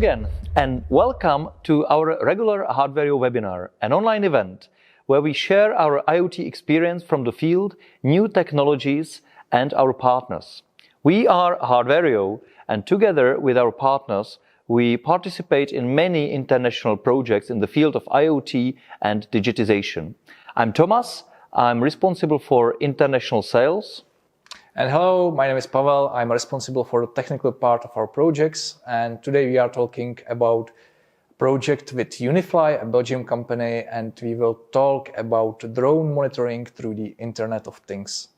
again, and welcome to our regular HARDWARIO webinar, an online event where we share our IoT experience from the field, new technologies, and our partners. We are HARDWARIO, and together with our partners, we participate in many international projects in the field of IoT and digitization. I'm Thomas. I'm responsible for international sales. And hello, my name is Pavel. I'm responsible for the technical part of our projects. And today we are talking about a project with Unifly, a Belgian company, and we will talk about drone monitoring through the Internet of Things.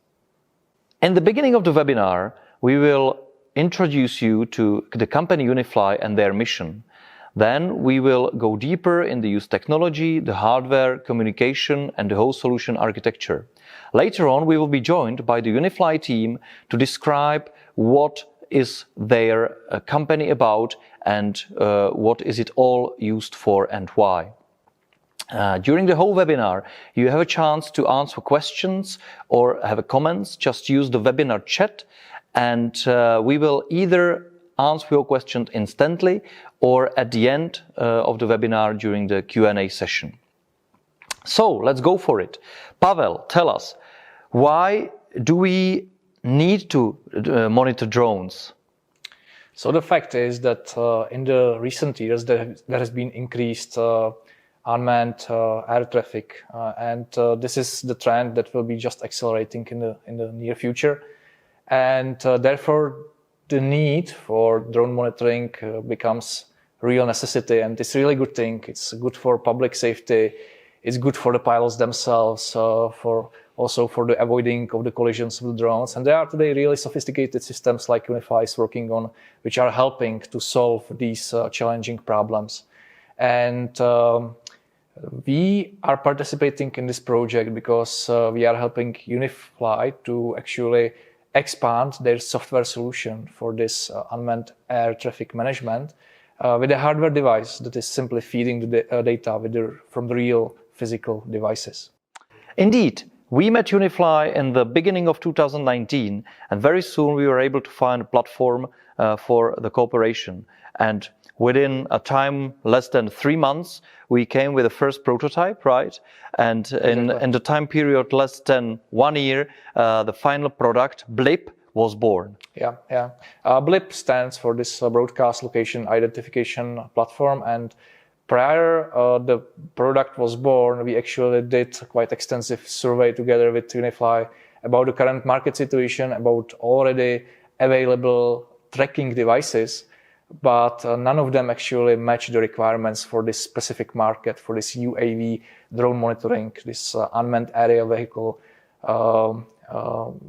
In the beginning of the webinar, we will introduce you to the company Unifly and their mission. Then we will go deeper in the use technology, the hardware, communication, and the whole solution architecture. Later on, we will be joined by the Unifly team to describe what is their company about and what is it all used for and why. During the whole webinar, you have a chance to answer questions or have comments. Just use the webinar chat and we will either answer your questions instantly or at the end of the webinar during the Q&A session. So let's go for it. Pavel, tell us, why do we need to monitor drones? So the fact is that in the recent years there has been increased unmanned air traffic, and this is the trend that will be just accelerating in the near future, and therefore the need for drone monitoring becomes a real necessity, and it's a really good thing. It's good for public safety, it's good for the pilots themselves, also for the avoiding of the collisions with the drones. And there are today really sophisticated systems like Unifly is working on, which are helping to solve these challenging problems. And we are participating in this project because we are helping Unifly to actually expand their software solution for this unmanned air traffic management with a hardware device that is simply feeding the data from the real physical devices. Indeed, we met Unifly in the beginning of 2019, and very soon we were able to find a platform for the cooperation. And within a time less than 3 months, we came with a first prototype, right? And in the time period less than 1 year, the final product, Blip, was born. Yeah. Blip stands for this broadcast location identification platform. And prior the product was born, we actually did quite extensive survey together with Unifly about the current market situation, about already available tracking devices. But none of them actually match the requirements for this specific market, for this UAV drone monitoring, this unmanned area vehicle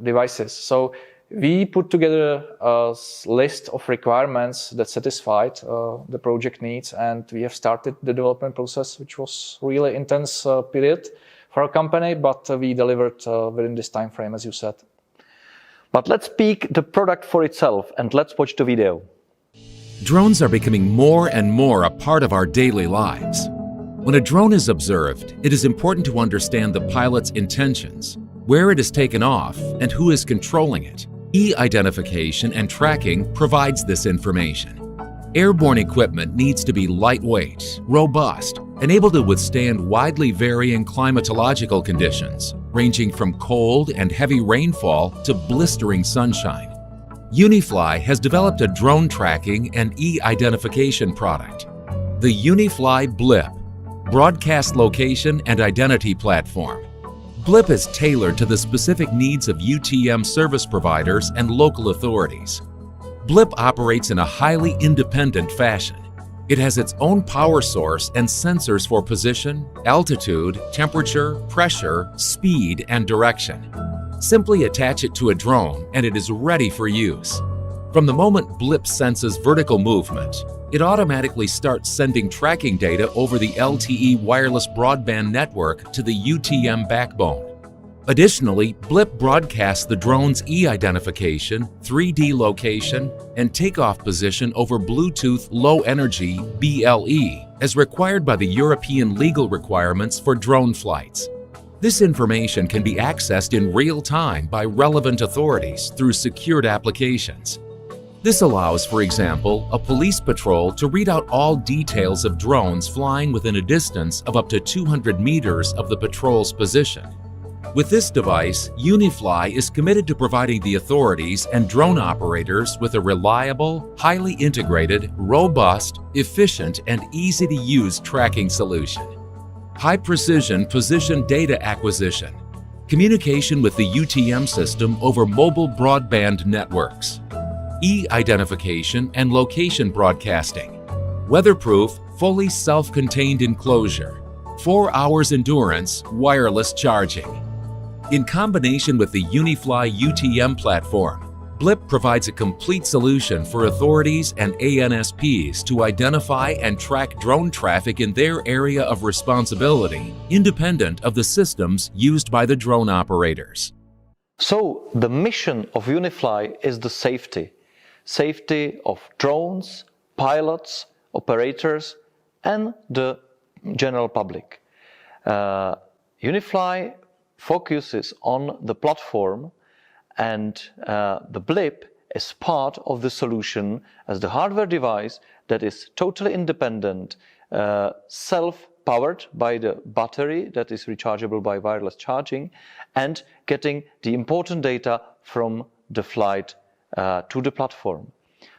devices. So we put together a list of requirements that satisfied the project needs, and we have started the development process, which was really intense period for our company, but we delivered within this time frame, as you said. But let's speak the product for itself, and let's watch the video. Drones are becoming more and more a part of our daily lives. When a drone is observed, it is important to understand the pilot's intentions, where it is taken off, and who is controlling it. E-identification and tracking provides this information. Airborne equipment needs to be lightweight, robust, and able to withstand widely varying climatological conditions, ranging from cold and heavy rainfall to blistering sunshine. Unifly has developed a drone tracking and e-identification product, the Unifly BLIP, Broadcast Location and Identity Platform. BLIP is tailored to the specific needs of UTM service providers and local authorities. BLIP operates in a highly independent fashion. It has its own power source and sensors for position, altitude, temperature, pressure, speed, and direction. Simply attach it to a drone and it is ready for use. From the moment Blip senses vertical movement, it automatically starts sending tracking data over the LTE wireless broadband network to the UTM backbone. Additionally, Blip broadcasts the drone's e-identification, 3D location, and takeoff position over Bluetooth Low Energy (BLE) as required by the European legal requirements for drone flights. This information can be accessed in real time by relevant authorities through secured applications. This allows, for example, a police patrol to read out all details of drones flying within a distance of up to 200 meters of the patrol's position. With this device, Unifly is committed to providing the authorities and drone operators with a reliable, highly integrated, robust, efficient, and easy-to-use tracking solution. High-precision position data acquisition, communication with the UTM system over mobile broadband networks, e-identification and location broadcasting, weatherproof, fully self-contained enclosure, 4 hours endurance, wireless charging. In combination with the Unifly UTM platform, Blip provides a complete solution for authorities and ANSPs to identify and track drone traffic in their area of responsibility, independent of the systems used by the drone operators. So, the mission of Unifly is the safety of drones, pilots, operators, and the general public. Unifly focuses on the platform, and the Blip is part of the solution as the hardware device that is totally independent, self-powered by the battery that is rechargeable by wireless charging, and getting the important data from the flight to the platform.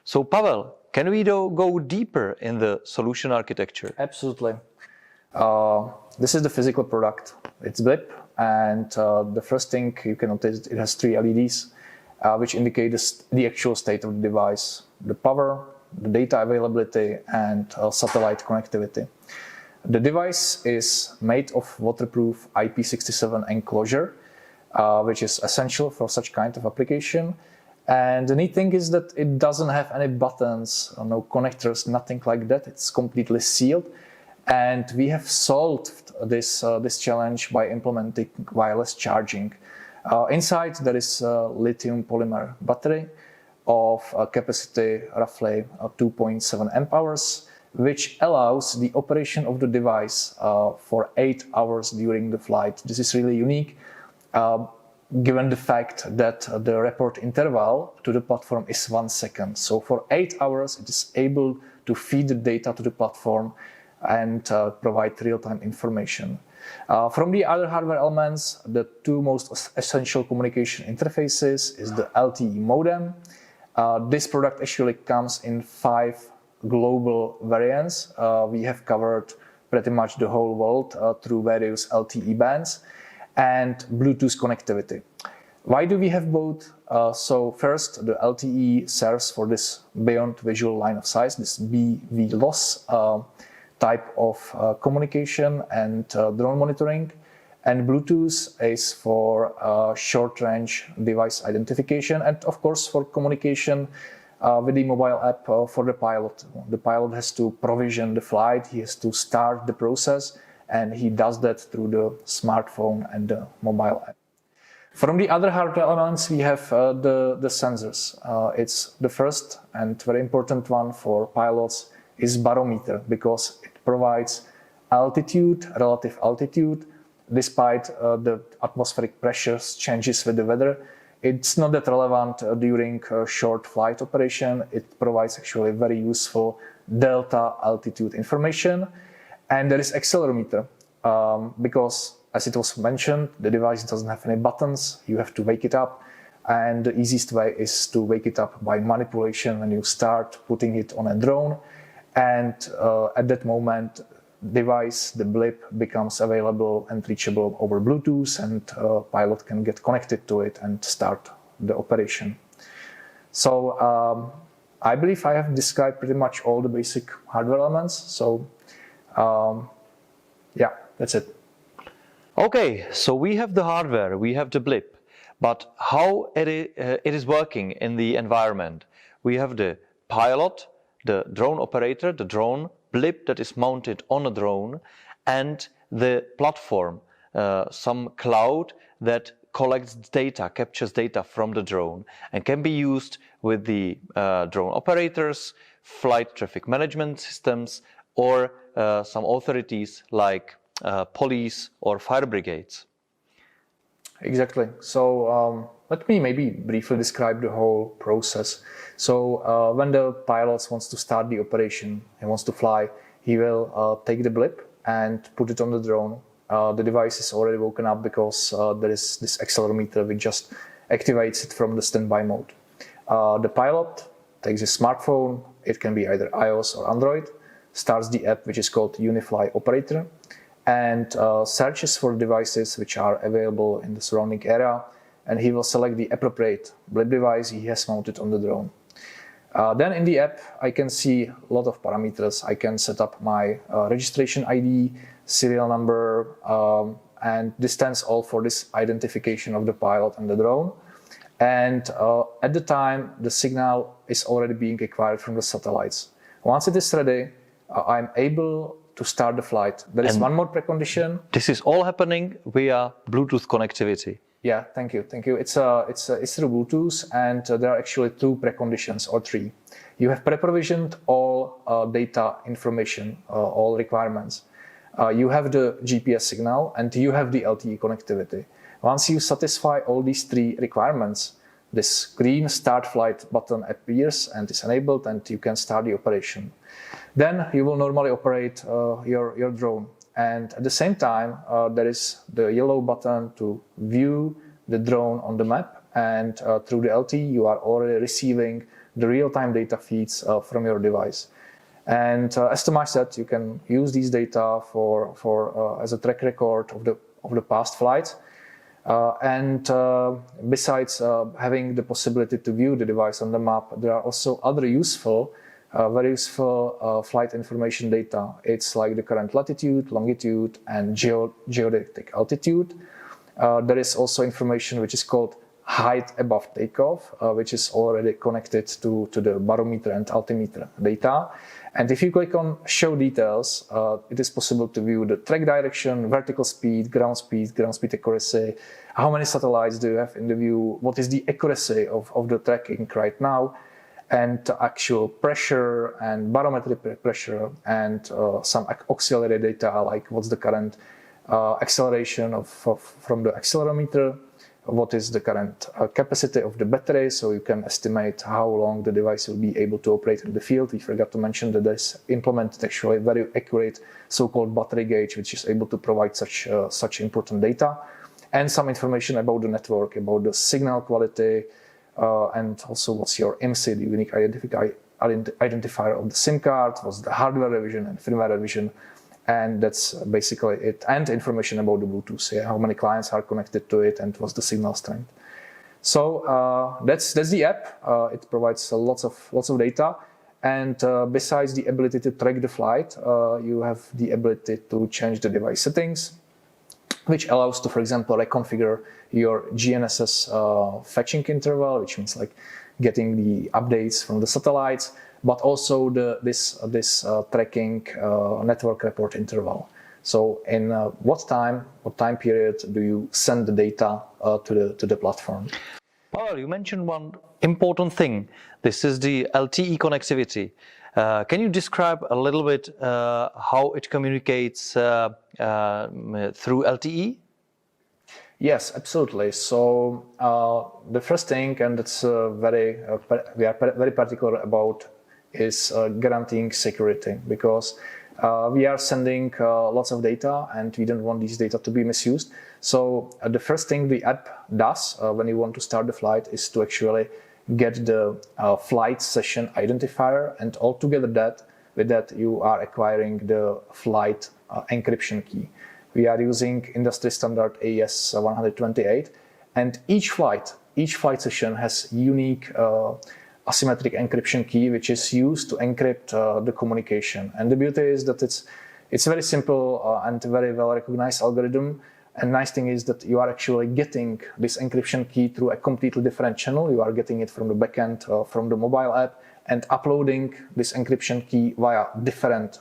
So Pavel, can we go deeper in the solution architecture? Absolutely. This is the physical product. It's Blip, and the first thing you can notice, it has 3 LEDs, which indicate the actual state of the device, the power, the data availability, and satellite connectivity. The device is made of waterproof IP67 enclosure, which is essential for such kind of application. And the neat thing is that it doesn't have any buttons, no connectors, nothing like that. It's completely sealed. And we have solved this challenge by implementing wireless charging. Inside there is a lithium polymer battery of a capacity roughly 2.7 amp hours, which allows the operation of the device for 8 hours during the flight. This is really unique, given the fact that the report interval to the platform is 1 second. So for 8 hours it is able to feed the data to the platform and provide real-time information. From the other hardware elements, the 2 most essential communication interfaces is the LTE modem. This product actually comes in 5 global variants. We have covered pretty much the whole world through various LTE bands, and Bluetooth connectivity. Why do we have both? So first, the LTE serves for this beyond visual line of sight, this BVLOS type of communication and drone monitoring, and Bluetooth is for short-range device identification, and of course for communication with the mobile app for the pilot. The pilot has to provision the flight, he has to start the process, and he does that through the smartphone and the mobile app. From the other hardware elements, we have the sensors. It's the first and very important one for pilots is barometer, because it provides altitude, relative altitude, despite the atmospheric pressures changes with the weather. It's not that relevant during short flight operation. It provides actually very useful delta altitude information. And there is accelerometer, because as it was mentioned, the device doesn't have any buttons. You have to wake it up. And the easiest way is to wake it up by manipulation when you start putting it on a drone. And at that moment, device, the Blip, becomes available and reachable over Bluetooth, and pilot can get connected to it and start the operation. So I believe I have described pretty much all the basic hardware elements. So yeah, that's it. Okay, so we have the hardware, we have the Blip, but how it is working in the environment? We have the pilot, the drone operator, the drone, Blip that is mounted on a drone, and the platform, some cloud that collects data, captures data from the drone, and can be used with the drone operators, flight traffic management systems, or some authorities like police or fire brigades. Exactly. So let me maybe briefly describe the whole process. So when the pilot wants to start the operation, he wants to fly, he will take the blip and put it on the drone. The device is already woken up because there is this accelerometer which just activates it from the standby mode. The pilot takes his smartphone, it can be either iOS or Android, starts the app which is called Unifly Operator, and searches for devices which are available in the surrounding area, and he will select the appropriate blip device he has mounted on the drone. Then in the app, I can see a lot of parameters. I can set up my registration ID, serial number, and this stands all for this identification of the pilot and the drone. And at the time, the signal is already being acquired from the satellites. Once it is ready, I'm able to start the flight. There is one more precondition. This is all happening via Bluetooth connectivity. Yeah, thank you. It's through Bluetooth, and there are actually two preconditions, or three. You have pre-provisioned all data information, all requirements. You have the GPS signal, and you have the LTE connectivity. Once you satisfy all these three requirements, this green start flight button appears and is enabled, and you can start the operation. Then you will normally operate your drone. And at the same time, there is the yellow button to view the drone on the map. And through the LTE, you are already receiving the real-time data feeds from your device. And as Tomáš said, you can use these data as a track record of the past flights. Besides having the possibility to view the device on the map, there are also other very useful flight information data. It's like the current latitude, longitude, and geodetic altitude. There is also information which is called height above takeoff, which is already connected to the barometer and altimeter data. And if you click on Show Details, it is possible to view the track direction, vertical speed, ground speed accuracy, how many satellites do you have in the view, what is the accuracy of the tracking right now, and actual pressure and barometric pressure, and some auxiliary data like what's the current acceleration from the accelerometer, what is the current capacity of the battery, so you can estimate how long the device will be able to operate in the field. We forgot to mention that there's implemented actually a very accurate so-called battery gauge, which is able to provide such important data, and some information about the network, about the signal quality, and also what's your IMSI, the unique identifier of the SIM card, what's the hardware revision and firmware revision, and that's basically it. And information about the Bluetooth, how many clients are connected to it, and what's the signal strength. So that's the app. It provides lots of data, and besides the ability to track the flight, you have the ability to change the device settings, which allows to, for example, reconfigure your GNSS fetching interval, which means like getting the updates from the satellites, but also this tracking network report interval. So in what time period do you send the data to the platform? Pavel, you mentioned one important thing. This is the LTE connectivity. Can you describe a little bit how it communicates through LTE? Yes, absolutely. So the first thing, and that's we are very particular about, is guaranteeing security, because we are sending lots of data and we don't want these data to be misused. So the first thing the app does when you want to start the flight is to actually get the flight session identifier, and altogether with that you are acquiring the flight encryption key. We are using industry standard AES 128, and each flight session has unique asymmetric encryption key, which is used to encrypt the communication. And the beauty is that it's very simple and very well recognized algorithm. And nice thing is that you are actually getting this encryption key through a completely different channel. You are getting it from the backend, from the mobile app, and uploading this encryption key via different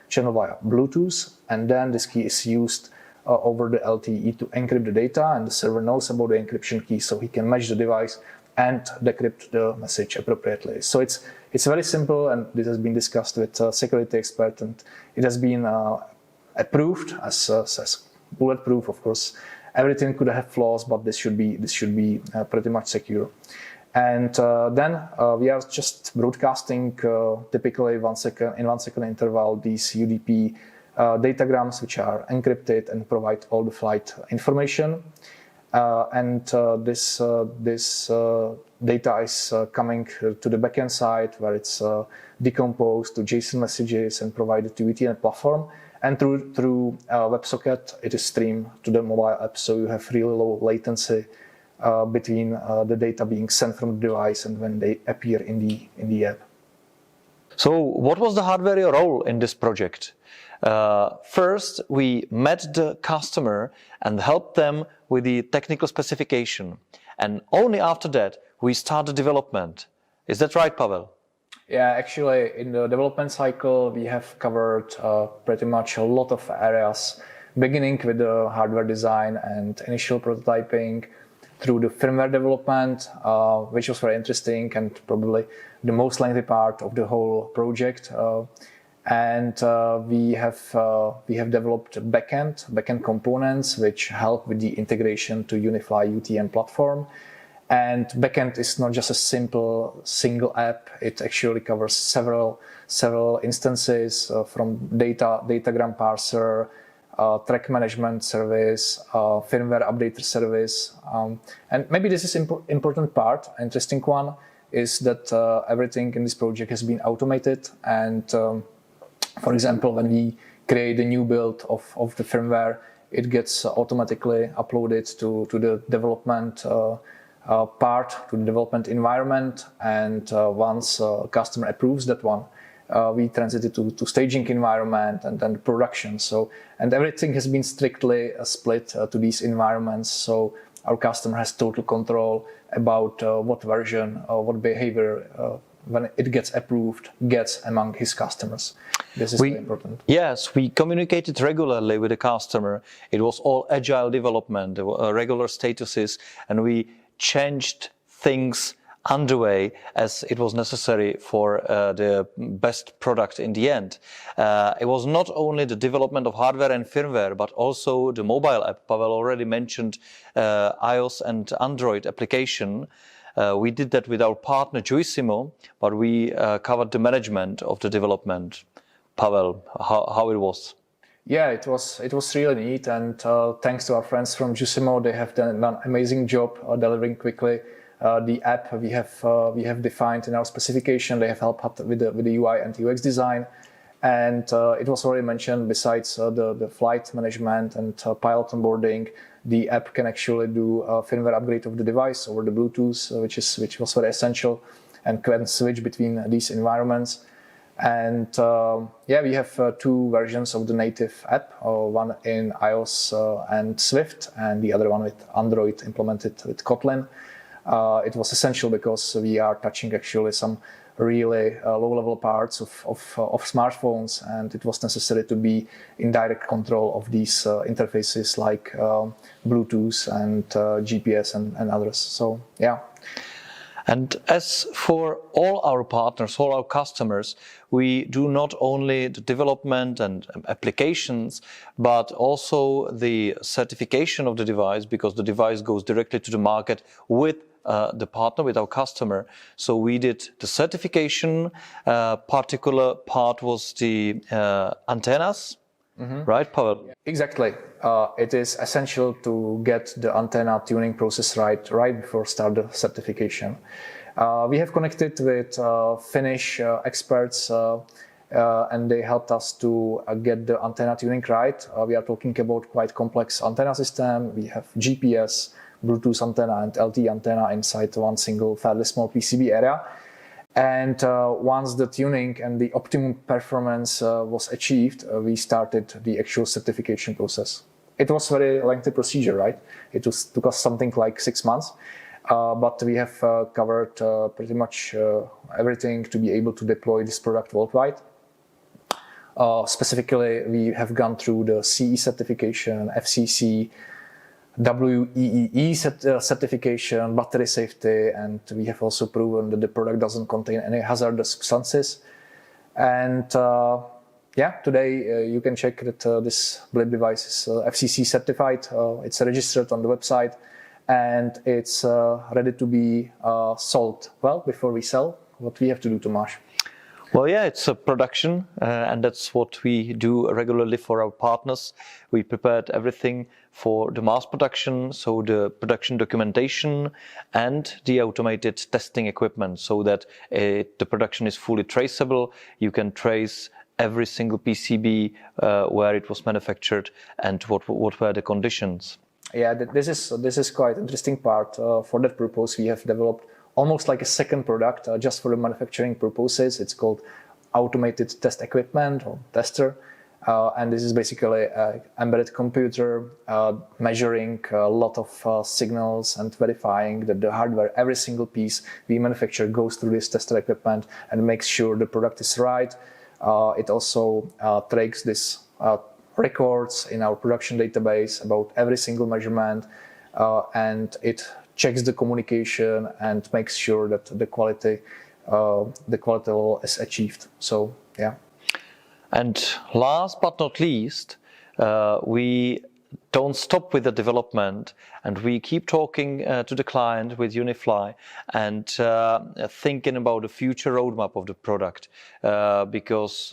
channel via Bluetooth. And then this key is used over the LTE to encrypt the data, and the server knows about the encryption key, so he can match the device and decrypt the message appropriately. So it's very simple, and this has been discussed with a security expert, and it has been approved as bulletproof, of course. Everything could have flaws, but this should be pretty much secure. And then we are just broadcasting typically in 1 second interval these UDP datagrams, which are encrypted and provide all the flight information. This data is coming to the backend side, where it's decomposed to JSON messages and provided to VTN platform. And through WebSocket, it is streamed to the mobile app, so you have really low latency between the data being sent from the device and when they appear in the app. So, what was the HARDWARIO role in this project? First, we met the customer and helped them with the technical specification, and only after that we started development. Is that right, Pavel? Yeah, actually, in the development cycle, we have covered pretty much a lot of areas, beginning with the hardware design and initial prototyping, through the firmware development, which was very interesting and probably the most lengthy part of the whole project. We have developed backend components which help with the integration to Unifly UTM platform. And backend is not just a simple single app; it actually covers several instances from datagram parser, track management service, firmware updater service, and maybe this is important part. Interesting one is that everything in this project has been automated, and for example, when we create a new build of the firmware, it gets automatically uploaded to the development part, to the development environment, and once customer approves that one, we transit it to staging environment and then production. So, and everything has been strictly split to these environments. So our customer has total control about what version, what behavior, when it gets approved, gets among his customers. This is very important. Yes, we communicated regularly with the customer. It was all agile development, regular statuses, and we changed things underway as it was necessary for the best product in the end. It was not only the development of hardware and firmware, but also the mobile app. Pavel already mentioned iOS and Android application. We did that with our partner Joysimo, but we covered the management of the development. Pavel, how it was? Yeah, it was really neat, and thanks to our friends from Joysimo, they have done an amazing job delivering quickly. The app we have defined in our specification. They have helped with the UI and UX design, and it was already mentioned. Besides the flight management and pilot onboarding, the app can actually do a firmware upgrade of the device over the Bluetooth, which was very essential, and can switch between these environments. And yeah, we have two versions of the native app, one in iOS and Swift, and the other one with Android implemented with Kotlin. It was essential because we are touching actually some really low-level parts of smartphones, and it was necessary to be in direct control of these interfaces like Bluetooth and GPS and others. So yeah. And as for all our partners, all our customers, we do not only the development and applications, but also the certification of the device, because the device goes directly to the market with the partner, with our customer. So we did the certification. Particular part was the antennas, right, Pavel? Exactly. It is essential to get the antenna tuning process right before start the certification. We have connected with Finnish experts, and they helped us to get the antenna tuning right. We are talking about quite complex antenna system. We have GPS, Bluetooth antenna, and LTE antenna inside one single fairly small PCB area. And once the tuning and the optimum performance was achieved, we started the actual certification process. It was a very lengthy procedure, right? It took us something like 6 months, but we have covered pretty much everything to be able to deploy this product worldwide. Specifically, we have gone through the CE certification, FCC, WEEE certification, battery safety, and we have also proven that the product doesn't contain any hazardous substances. And Yeah, today you can check that this Blip device is FCC certified. It's registered on the website, and it's ready to be sold. Well, before we sell, what we have to do, Tomáš? Well, yeah, it's a production, and that's what we do regularly for our partners. We prepared everything for the mass production, so the production documentation and the automated testing equipment, so that the production is fully traceable. You can trace every single PCB, where it was manufactured and what were the conditions. Yeah, this is quite interesting part. For that purpose, we have developed almost like a second product just for the manufacturing purposes. It's called automated test equipment or tester. And this is basically an embedded computer measuring a lot of signals and verifying that the hardware, every single piece we manufacture goes through this tester equipment and makes sure the product is right. It also tracks this records in our production database about every single measurement, and it checks the communication and makes sure that the quality level is achieved. So yeah. And last but not least, we don't stop with the development, and we keep talking to the client with Unifly and thinking about the future roadmap of the product, because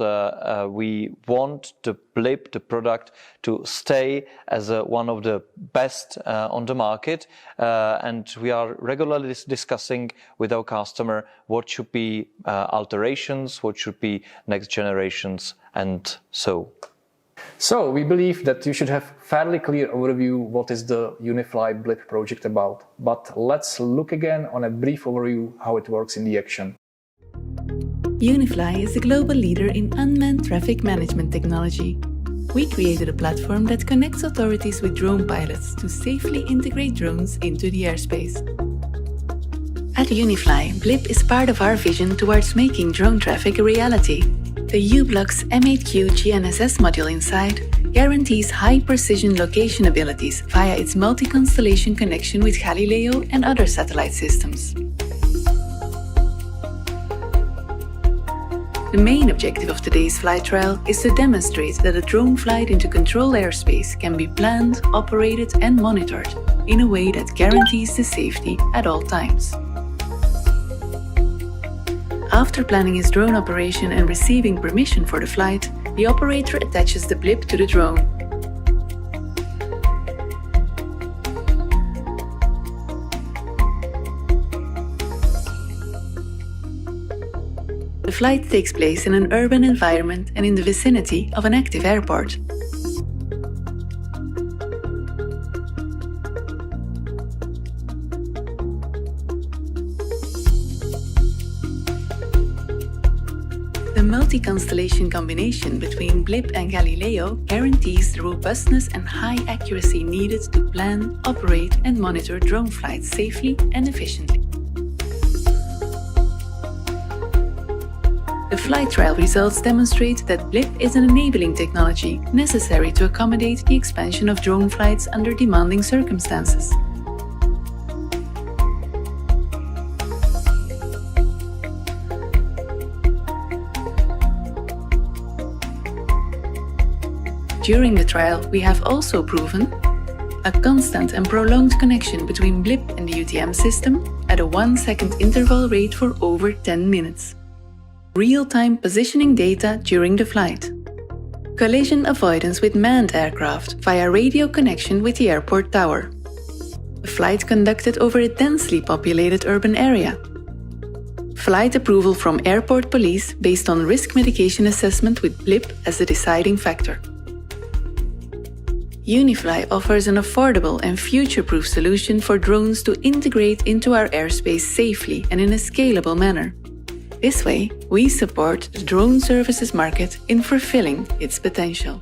we want the Blip, the product, to stay as one of the best on the market, and we are regularly discussing with our customer what should be alterations, what should be next generations, and so. So we believe that you should have fairly clear overview what is the Unifly Blip project about. But let's look again on a brief overview how it works in the action. Unifly is a global leader in unmanned traffic management technology. We created a platform that connects authorities with drone pilots to safely integrate drones into the airspace. At Unifly, Blip is part of our vision towards making drone traffic a reality. The U-Block's M8Q GNSS module inside guarantees high-precision location abilities via its multi-constellation connection with Galileo and other satellite systems. The main objective of today's flight trial is to demonstrate that a drone flight into controlled airspace can be planned, operated and monitored in a way that guarantees the safety at all times. After planning his drone operation and receiving permission for the flight, the operator attaches the Blip to the drone. The flight takes place in an urban environment and in the vicinity of an active airport. The multi-constellation combination between Blip and Galileo guarantees the robustness and high accuracy needed to plan, operate and monitor drone flights safely and efficiently. The flight trial results demonstrate that Blip is an enabling technology necessary to accommodate the expansion of drone flights under demanding circumstances. During the trial, we have also proven a constant and prolonged connection between Blip and the UTM system at a 1-second interval rate for over 10 minutes. Real-time positioning data during the flight. Collision avoidance with manned aircraft via radio connection with the airport tower. A flight conducted over a densely populated urban area. Flight approval from airport police based on risk mitigation assessment with Blip as the deciding factor. Unifly offers an affordable and future-proof solution for drones to integrate into our airspace safely and in a scalable manner. This way, we support the drone services market in fulfilling its potential.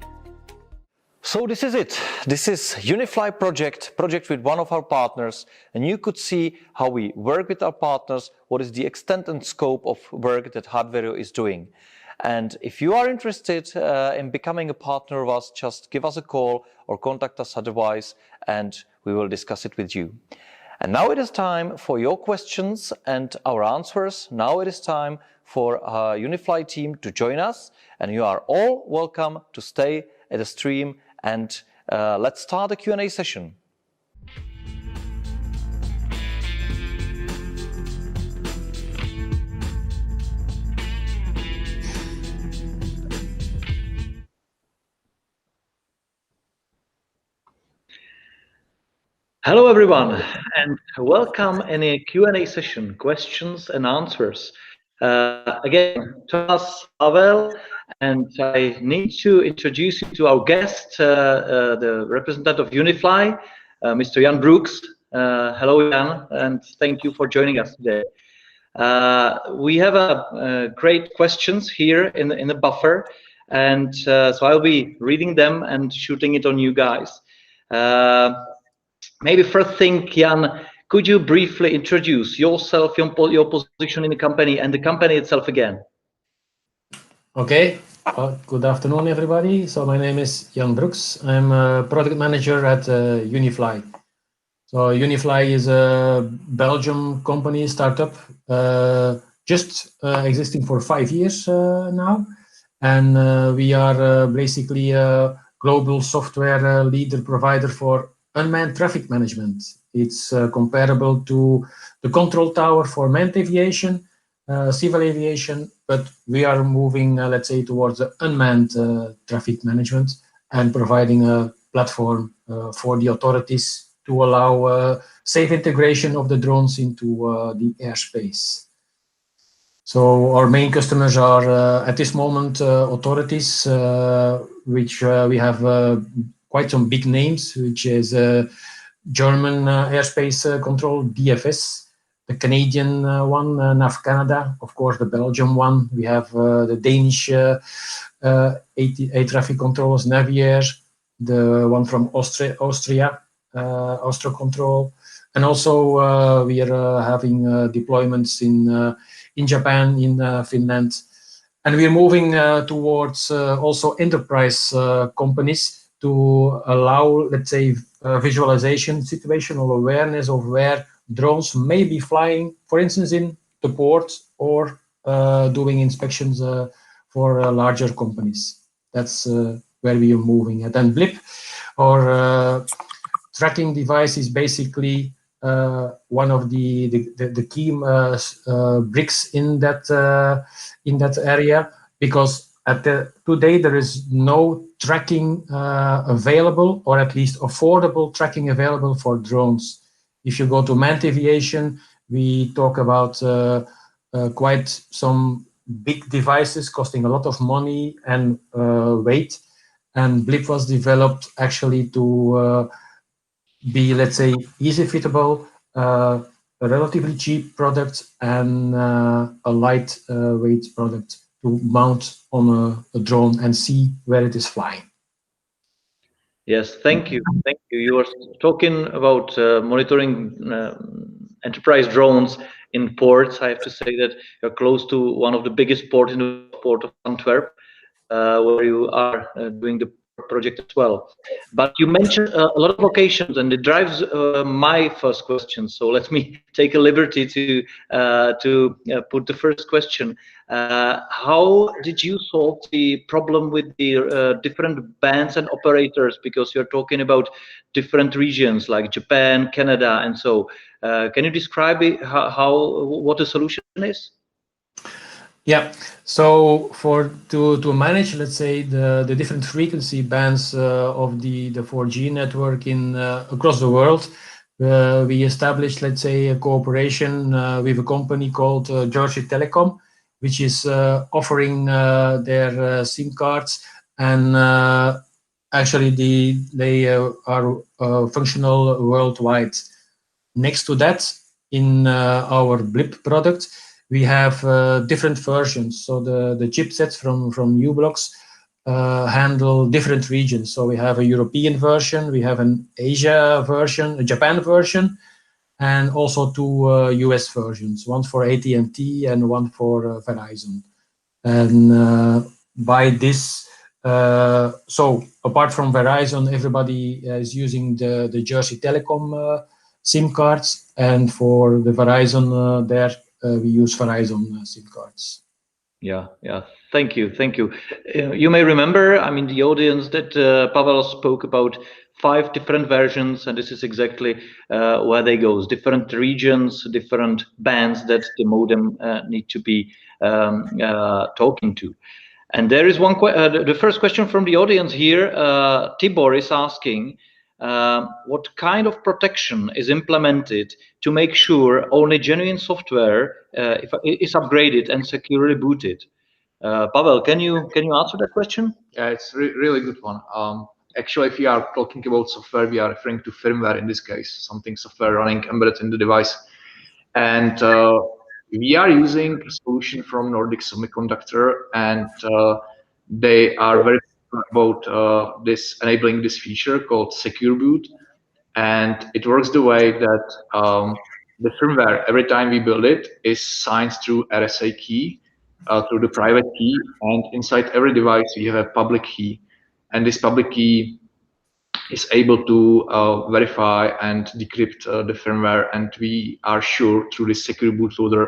So this is it. This is Unifly project with one of our partners, and you could see how we work with our partners, what is the extent and scope of work that HARDWARIO is doing. And if you are interested in becoming a partner of us, just give us a call or contact us otherwise, and we will discuss it with you. And now it is time for your questions and our answers. Now it is time for Unifly team to join us, and you are all welcome to stay at the stream, and let's start the Q&A session. Hello everyone, and welcome in a Q&A session, questions and answers. Again, Thomas, Pavel, and I need to introduce you to our guest, the representative of Unifly, Mr. Jan Brooks. Hello Jan, and thank you for joining us today. We have great questions here in the buffer, and so I'll be reading them and shooting it on you guys. Maybe first thing, Jan, could you briefly introduce yourself, your position in the company, and the company itself again? Okay. Good afternoon, everybody. So my name is Jan Brooks. I'm a product manager at Unifly. So Unifly is a Belgian company, startup, just existing for 5 years now. And we are basically a global software leader provider for unmanned traffic management. It's comparable to the control tower for manned aviation, civil aviation, but we are moving, let's say, towards the unmanned traffic management and providing a platform for the authorities to allow safe integration of the drones into the airspace. So our main customers are, at this moment, authorities, which we have quite some big names, which is German airspace control, DFS, the Canadian one, NAV Canada, of course the Belgian one. We have the Danish air traffic controllers, Naviair, the one from Austria, Austro Control, and also we are having deployments in Japan, in Finland, and we are moving towards also enterprise companies to allow, let's say, visualization, situational awareness of where drones may be flying, for instance, in the port or doing inspections for larger companies. That's where we are moving at. And Blip, our tracking device, is basically one of the key bricks in that area, because today there is no tracking available, or at least affordable tracking available for drones. If you go to manned aviation, we talk about quite some big devices costing a lot of money and weight. And Blip was developed actually to be, let's say, easy fittable, a relatively cheap product, and a light weight product to mount on a drone and see where it is flying. Yes, thank you. Thank you. You were talking about monitoring enterprise drones in ports. I have to say that you're close to one of the biggest ports in the port of Antwerp, where you are doing the project as well. But you mentioned a lot of locations, and it drives my first question. So let me take a liberty to put the first question. How did you solve the problem with the different bands and operators? Because you're talking about different regions like Japan, Canada, and so. Can you describe what the solution is? Yeah, so to manage, let's say, the different frequency bands of the 4G network across the world, we established, let's say, a cooperation with a company called Jersey Telecom, which is offering their SIM cards, and actually they are functional worldwide. Next to that, in our Blip product, we have different versions. So the chipsets from u-blox handle different regions. So we have a European version, we have an Asia version, a Japan version, and also two US versions, one for AT&T and one for Verizon. And by this, so apart from Verizon, everybody is using the Jersey Telecom SIM cards, and for the Verizon we use Verizon SIM cards. Yeah, yeah. Thank you, thank you. You may remember, I mean, the audience, that Pavel spoke about 5 different versions, and this is exactly where they go. Different regions, different bands that the modem need to be talking to. And there is one. The first question from the audience here. Tibor is asking, what kind of protection is implemented to make sure only genuine software is upgraded and securely booted? Pavel, can you answer that question? Yeah, it's really good one. Actually, if we are talking about software, we are referring to firmware in this case, something software running embedded in the device. And we are using a solution from Nordic Semiconductor, and they are very about this enabling this feature called Secure Boot. And it works the way that the firmware, every time we build it, is signed through RSA key, through the private key, and inside every device we have a public key, and this public key is able to verify and decrypt the firmware, and we are sure through this secure bootloader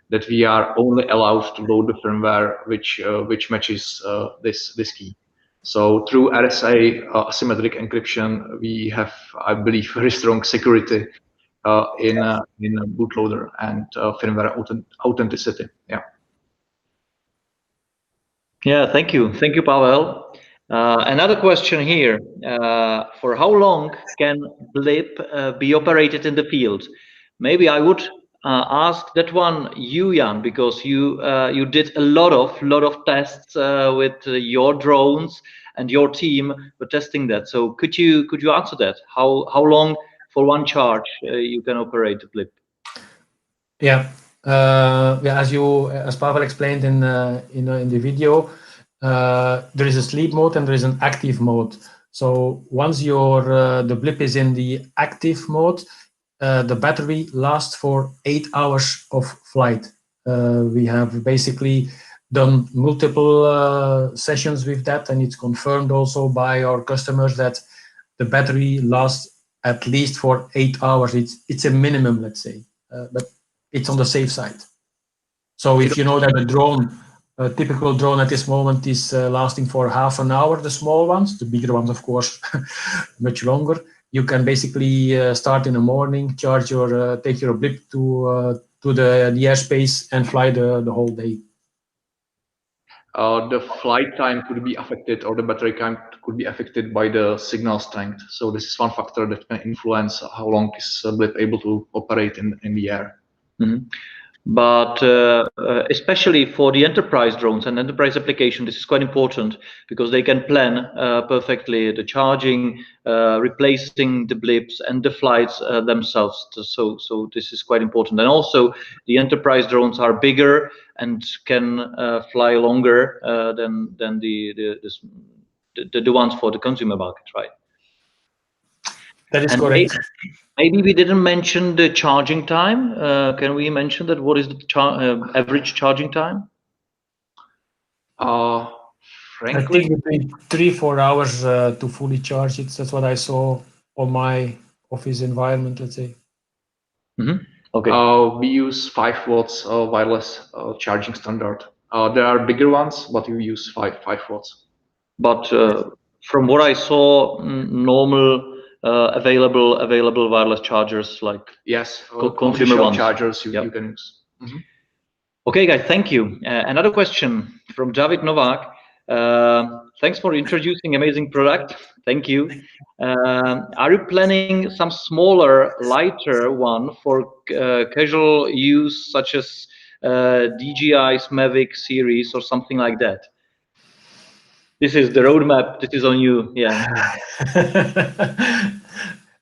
that we are only allowed to load the firmware which matches this key. So through RSA asymmetric encryption, we have, I believe, very strong security in a bootloader and firmware authenticity. Yeah. Yeah, thank you, Pavel. Another question here: for how long can Blip be operated in the field? Maybe I would ask that one you, Jan, because you did a lot of tests with your drones, and your team were testing that. So could you answer that? How long for one charge you can operate the Blip? Yeah, as Pavel explained in the video, there is a sleep mode and there is an active mode. So once the Blip is in the active mode, the battery lasts for 8 hours of flight. We have basically done multiple sessions with that, and it's confirmed also by our customers that the battery lasts at least for 8 hours. It's a minimum, let's say, but it's on the safe side. So if you know that a typical drone at this moment is lasting for half an hour, the small ones, the bigger ones, of course, much longer. You can basically start in the morning, charge take your Blip to the airspace and fly the whole day. The flight time could be affected, or the battery time could be affected by the signal strength. So this is one factor that can influence how long is Blip able to operate in the air. Mm-hmm. But especially for the enterprise drones and enterprise application, this is quite important because they can plan perfectly the charging, replacing the blips and the flights themselves. So this is quite important. And also the enterprise drones are bigger and can fly longer than the ones for the consumer market, right? That is correct. Maybe we didn't mention the charging time. Can we mention that? What is the average charging time? Frankly, I think between 3-4 hours to fully charge it. That's what I saw on my office environment, let's say. Mm-hmm. Okay. We use 5 watts wireless charging standard. There are bigger ones, but we use 5 watts. But from what I saw, normal available wireless chargers, like yes, consumer ones. chargers you can use. Mm-hmm. Okay, guys, thank you. Another question from David Novak. Thanks for introducing amazing product. Thank you. Are you planning some smaller, lighter one for casual use, such as DJI's Mavic series or something like that? This is the roadmap. This is on you. Yeah.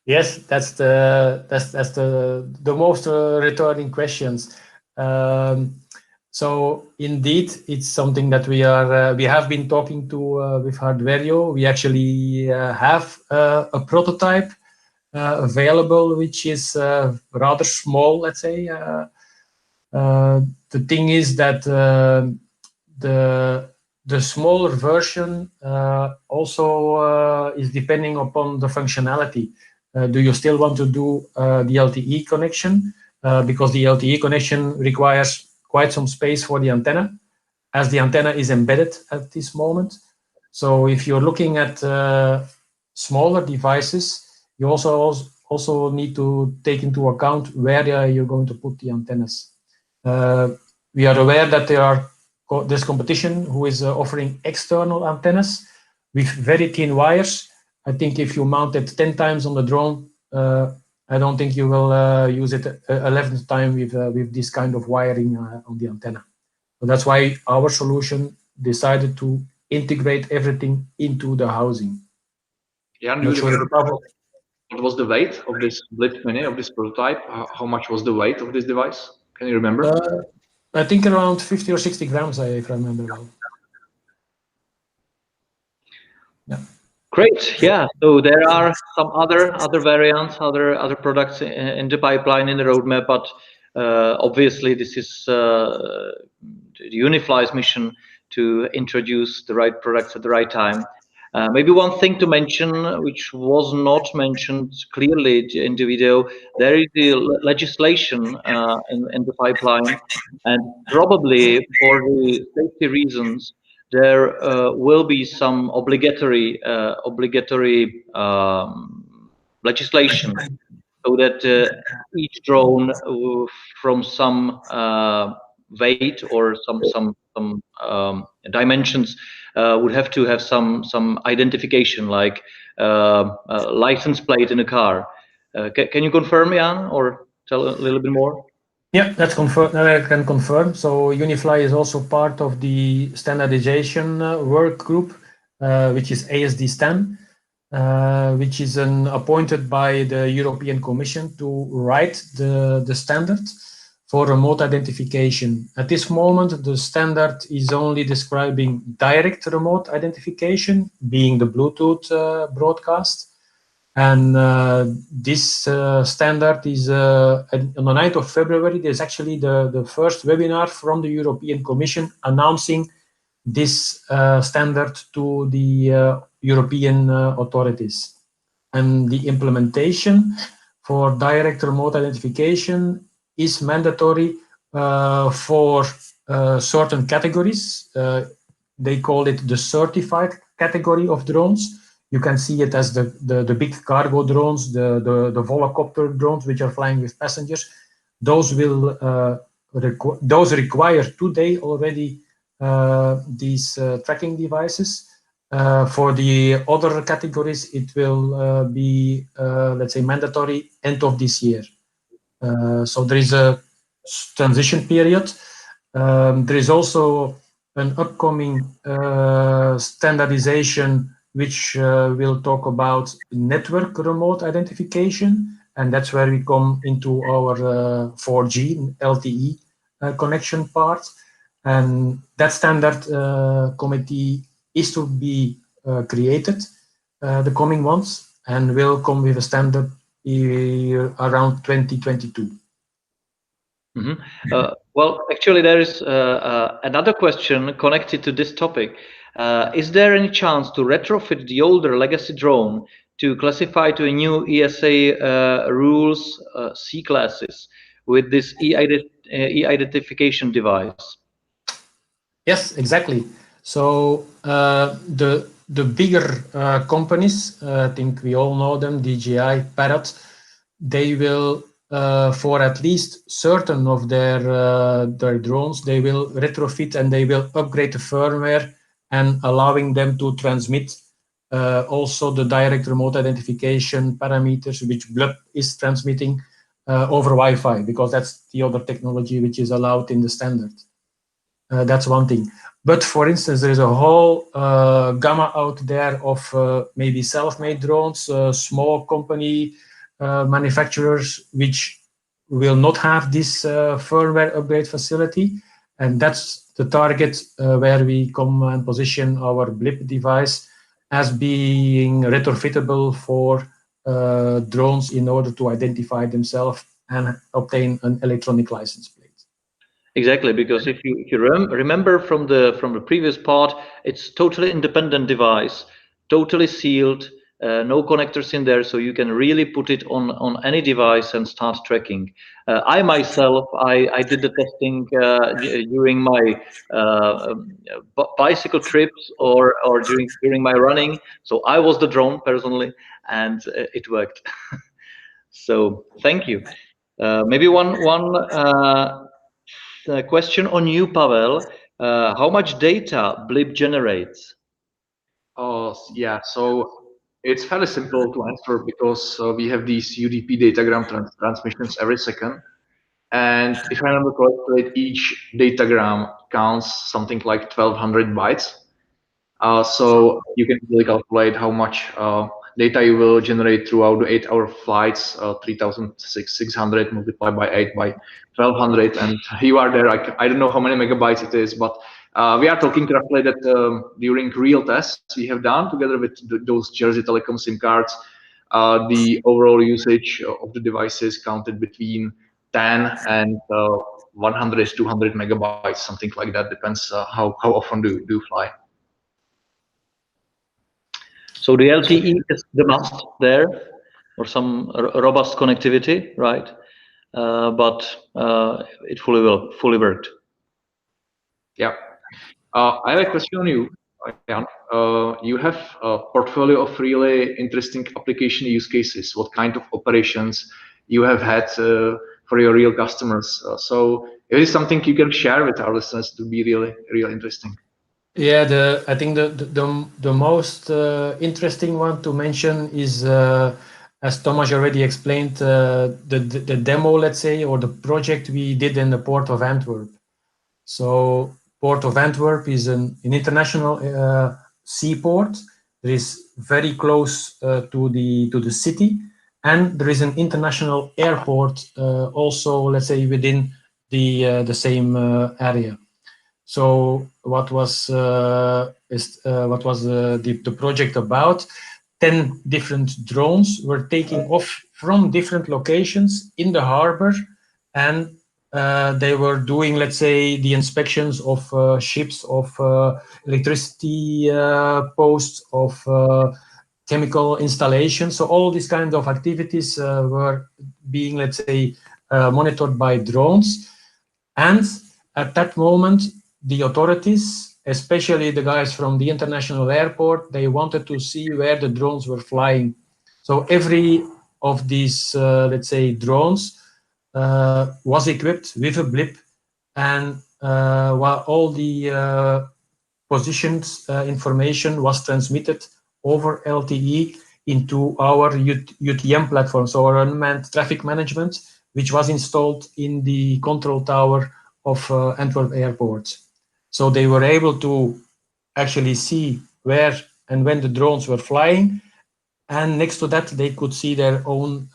Yes, that's the most returning questions. So indeed, it's something that we have been talking to with HARDWARIO. We actually have a prototype available, which is rather small, let's say. The thing is that the smaller version also is depending upon the functionality. Do you still want to do the LTE connection? Because the LTE connection requires quite some space for the antenna. as the antenna is embedded at this moment. So if you're looking at smaller devices, you also need to take into account where you're going to put the antennas. We are aware that there's competition who is offering external antennas with very thin wires. I think if you mount it 10 times on the drone, I don't think you will use it 11th time with this kind of wiring on the antenna. So that's why our solution decided to integrate everything into the housing. Yeah, what was the weight of this Blip Mini, of this prototype? How much was the weight of this device? Can you remember? I think around 50 or 60 grams, if I remember well. Yeah. Great. Yeah. So there are some other variants, other products in the pipeline, in the roadmap, but obviously this is Unifly's mission to introduce the right products at the right time. Maybe one thing to mention, which was not mentioned clearly in the video, there is the legislation in the pipeline, and probably for the safety reasons, there will be some obligatory legislation, so that each drone from some weight or some dimensions would have to have some identification, like license plate in a car. Can you confirm, Jan, or tell a little bit more? Yeah, that's confirmed. I can confirm. So Unifly is also part of the standardization work group, which is ASD-STAN, which is appointed by the European Commission to write the standard for remote identification. At this moment, the standard is only describing direct remote identification, being the Bluetooth broadcast. And this standard is on the 9th of February. There's actually the first webinar from the European Commission announcing this standard to the European authorities. And the implementation for direct remote identification is mandatory for certain categories. They call it the certified category of drones. You can see it as the big cargo drones, the volocopter drones, which are flying with passengers. Those will require today already these tracking devices. For the other categories, it will be, let's say, mandatory end of this year. So there is a transition period. There is also an upcoming standardization which will talk about network remote identification, and that's where we come into our 4G LTE connection part. And that standard committee is to be created the coming months, and will come with a standard around 2022. Mm-hmm. Well, actually, there is another question connected to this topic. Is there any chance to retrofit the older legacy drone to classify to a new ESA rules C classes with this e-identification device? Yes, exactly. So the bigger companies, I think we all know them, DJI, Parrot, they will, for at least certain of their drones, they will retrofit and they will upgrade the firmware and allowing them to transmit also the direct remote identification parameters, which Blip is transmitting over Wi-Fi, because that's the other technology which is allowed in the standard. That's one thing. But for instance, there is a whole gamma out there of maybe self-made drones, small company manufacturers which will not have this firmware upgrade facility. And that's the target where we come and position our Blip device as being retrofittable for drones in order to identify themselves and obtain an electronic license plate. Exactly, because if you remember from the previous part, it's totally independent device, totally sealed, no connectors in there, so you can really put it on any device and start tracking. I myself, I did the testing during my bicycle trips or during my running. So I was the drone personally, and it worked. So thank you. Maybe one question on you, Pavel. How much data Blip generates? Yeah, so it's fairly simple to answer because we have these UDP datagram transmissions every second. And if I remember correctly, each datagram counts something like 1200 bytes. So you can really calculate how much data you will generate throughout the 8-hour flights, 3600 multiplied by 8 by 1200, and you are there. I don't know how many megabytes it is, but we are talking roughly that during real tests we have done together with those Jersey Telecom SIM cards, the overall usage of the devices counted between 10 and 100, 200 megabytes, something like that. Depends how often do you fly. So the LTE is the must there, or some robust connectivity, right? But it fully worked. Yeah. I have a question on you, Jan. You have a portfolio of really interesting application use cases. What kind of operations you have had for your real customers? So it is something you can share with our listeners to be really interesting. Yeah, I think the most interesting one to mention is, as Thomas already explained, the demo, let's say, or the project we did in the port of Antwerp. So port of Antwerp is an international seaport. It is very close to the city, and there is an international airport also, let's say, within the same area. So what was the project about? 10 different drones were taking off from different locations in the harbor, and they were doing, let's say, the inspections of ships, of electricity posts, of chemical installations. So all these kinds of activities were being, let's say, monitored by drones. And at that moment, the authorities, especially the guys from the international airport, they wanted to see where the drones were flying. So every of these, let's say, drones was equipped with a blip, and while all the positions information was transmitted over LTE into our UTM platform, so our unmanned traffic management, which was installed in the control tower of Antwerp Airport. So they were able to actually see where and when the drones were flying, and next to that they could see their own,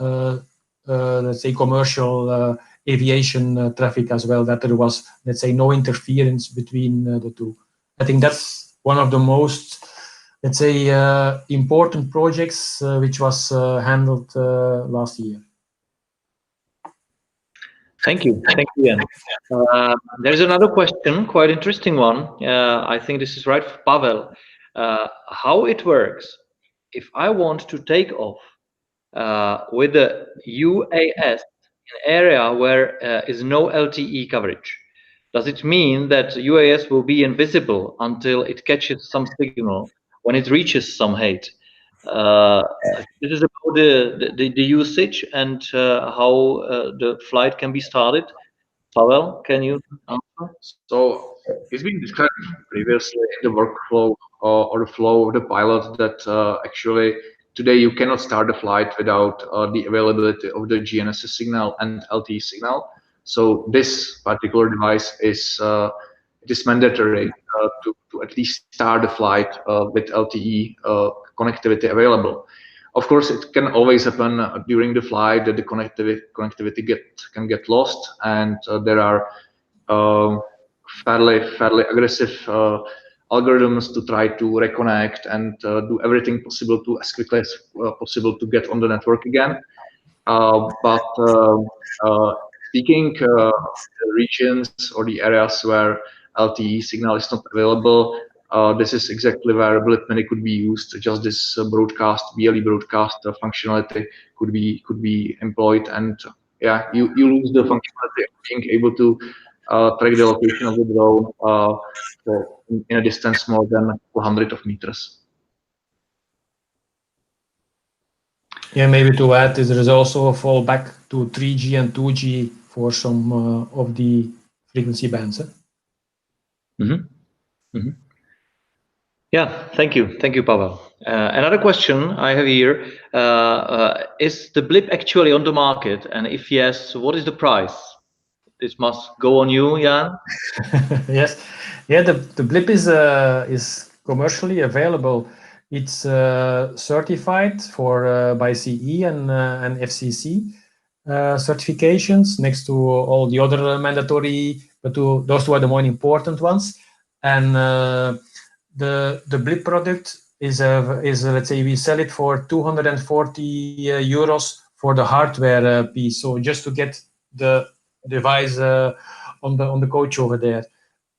let's say, commercial aviation traffic as well, that there was, let's say, no interference between the two. I think that's one of the most, let's say, important projects which was handled last year. Thank you, Ian. There's another question, quite interesting one. I think this is right for Pavel. How it works if I want to take off with the UAS in an area where is no LTE coverage? Does it mean that UAS will be invisible until it catches some signal when it reaches some height? This is about the usage and how the flight can be started. Pavel, can you answer? So it's been described previously in the workflow or the flow of the pilot that actually today you cannot start the flight without the availability of the GNSS signal and LTE signal. So this particular device is it is mandatory to at least start the flight with LTE connectivity available. Of course, it can always happen during the flight that the connectivity can get lost, and there are fairly aggressive algorithms to try to reconnect and do everything possible to as quickly as possible to get on the network again. But speaking the regions or the areas where LTE signal is not available, this is exactly where Blip Mini could be used. Just this broadcast, BLE broadcast functionality could be employed, and yeah, you lose the functionality of being able to track the location of the drone in a distance more than 100 of meters. Yeah, maybe to add, there is also a fallback to 3G and 2G for some of the frequency bands. Yeah, thank you, Pavel. Another question I have here: is the Blip actually on the market, and if yes, what is the price? This must go on you, Jan. Yes, yeah. The Blip is commercially available. It's certified for by CE and FCC certifications, next to all the other mandatory, but those two are the more important ones. And the Blip product is let's say we sell it for 240 euros for the hardware piece. So just to get the device on the coach over there.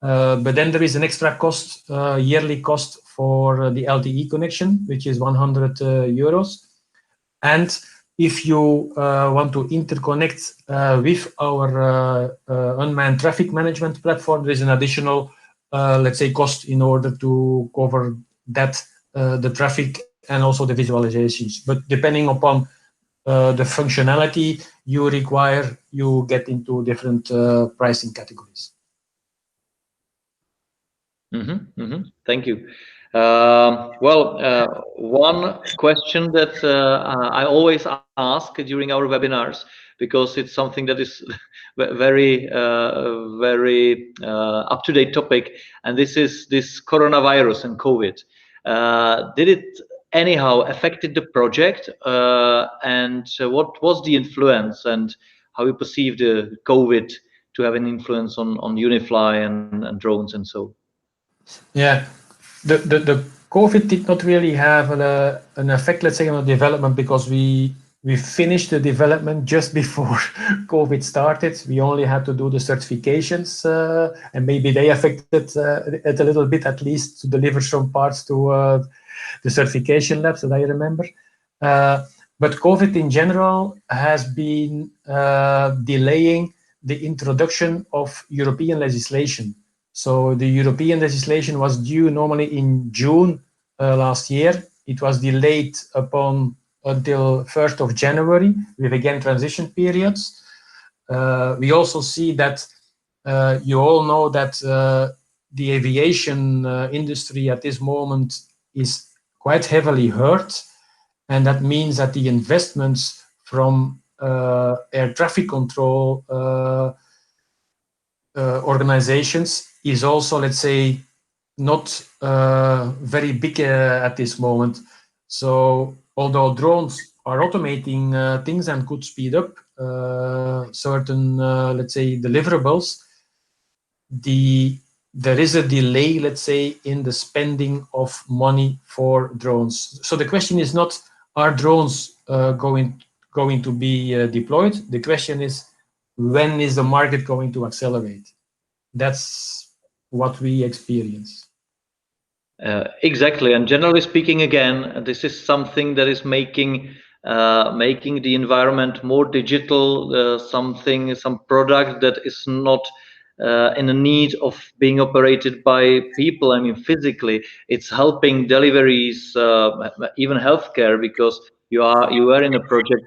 But then there is an extra cost, yearly cost for the LTE connection, which is 100 euros. And if you want to interconnect with our unmanned traffic management platform, there is an additional, let's say, cost in order to cover that, the traffic and also the visualizations. But depending upon the functionality you require, you get into different pricing categories. Thank you. One question that I always ask during our webinars, because it's something that is very up-to-date topic, and this is this coronavirus and COVID. Did it anyhow affected the project, and what was the influence, and how you perceive the COVID to have an influence on Unifly and drones and so? Yeah, the COVID did not really have an effect, let's say, on the development, because we finished the development just before COVID started. We only had to do the certifications, and maybe they affected it a little bit, at least to deliver some parts to the certification labs that I remember. But COVID in general has been delaying the introduction of European legislation. So the European legislation was due normally in June last year. It was delayed until 1st of January with again transition periods. We also see that you all know that the aviation industry at this moment is quite heavily hurt, and that means that the investments from air traffic control organizations is also, let's say, not very big at this moment. So although drones are automating things and could speed up certain, let's say, deliverables, there is a delay, let's say, in the spending of money for drones. So the question is not, are drones going to be deployed? The question is, when is the market going to accelerate? That's what we experience. Exactly, and generally speaking, again, this is something that is making the environment more digital. Some product that is not in the need of being operated by people. I mean, physically, it's helping deliveries, even healthcare, because you are in a project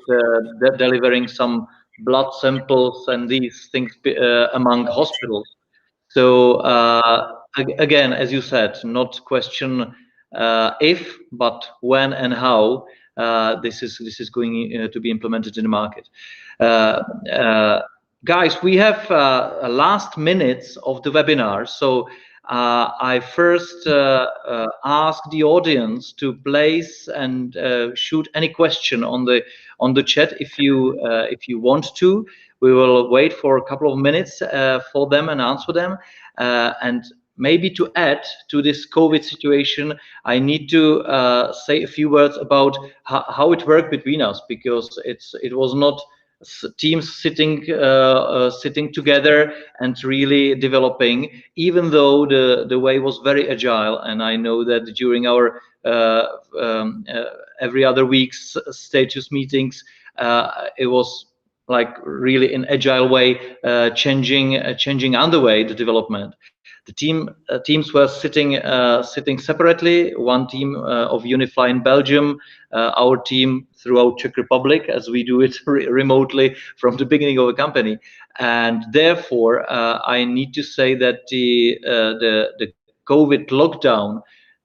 delivering some blood samples and these things among hospitals. So again, as you said, not question if, but when and how this is going to be implemented in the market. Guys, we have last minutes of the webinar, so I first ask the audience to place and shoot any question on the chat if you want to. We will wait for a couple of minutes for them and answer them. And maybe to add to this COVID situation, I need to say a few words about how it worked between us, because it was not teams sitting together and really developing, even though the way was very agile. And I know that during our every other week's status meetings, it was like really in agile way, changing underway the development. The teams were sitting separately. One team of Unifly in Belgium, our team throughout Czech Republic, as we do it remotely from the beginning of a company. And therefore, I need to say that the COVID lockdown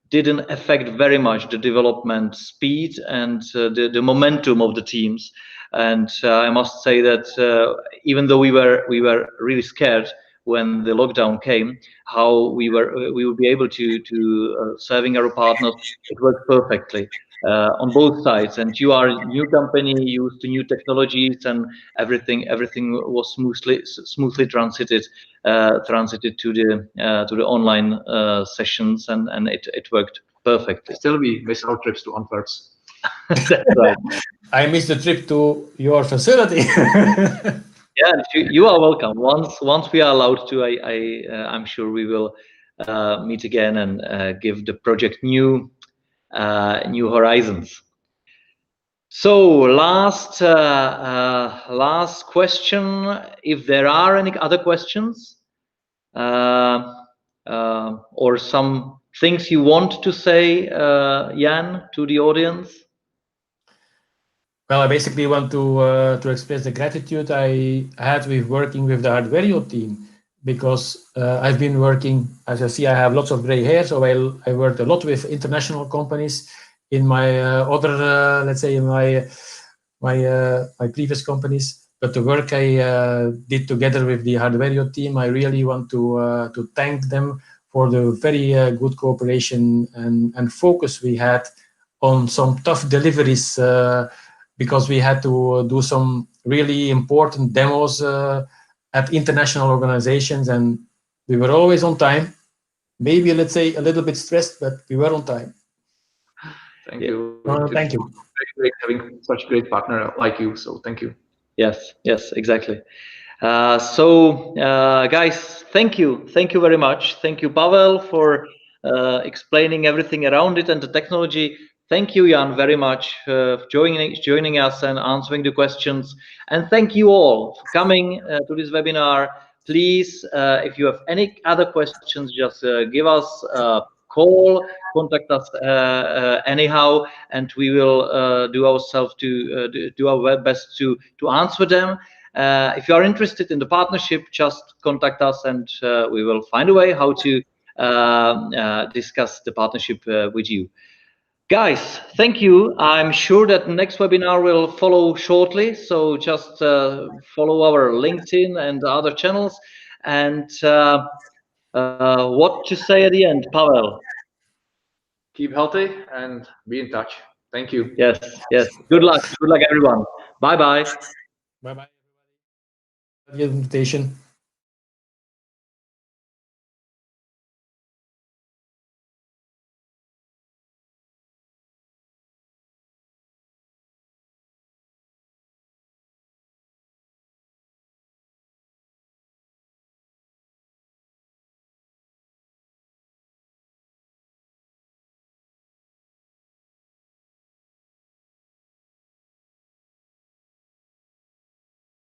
didn't affect very much the development speed and the momentum of the teams. And I must say that even though we were really scared when the lockdown came, how we would be able to serving our partners, it worked perfectly on both sides. And you are a new company, used to new technologies, and everything was smoothly transited to the online sessions, and it worked perfectly. Still, we miss our trips to Antwerp. That's right. I missed the trip to your facility. Yeah, you are welcome. Once we are allowed to, I'm sure we will meet again and give the project new horizons. So last question, if there are any other questions or some things you want to say, Jan, to the audience. Well, I basically want to express the gratitude I had with working with the HARDWARIO team, because I've been working, as you see, I have lots of gray hair, so I worked a lot with international companies in my other, let's say, in my previous companies. But the work I did together with the HARDWARIO team, I really want to thank them for the very good cooperation and focus we had on some tough deliveries, because we had to do some really important demos at international organizations, and we were always on time. Maybe, let's say, a little bit stressed, but we were on time. Thank you. Thank you. Great having such a great partner like you. So thank you. Yes, exactly. So guys, thank you very much. Thank you, Pavel, for explaining everything around it and the technology. Thank you, Jan, very much for joining us and answering the questions. And thank you all for coming to this webinar. Please, if you have any other questions, just give us a call, contact us anyhow, and we will do ourselves to do our best to answer them. If you are interested in the partnership, just contact us, and we will find a way how to discuss the partnership with you. Guys, thank you. I'm sure that next webinar will follow shortly, so just follow our LinkedIn and other channels. And what to say at the end, Pavel? Keep healthy and be in touch. Thank you. Yes. Good luck, everyone. Bye-bye. Bye-bye. The invitation.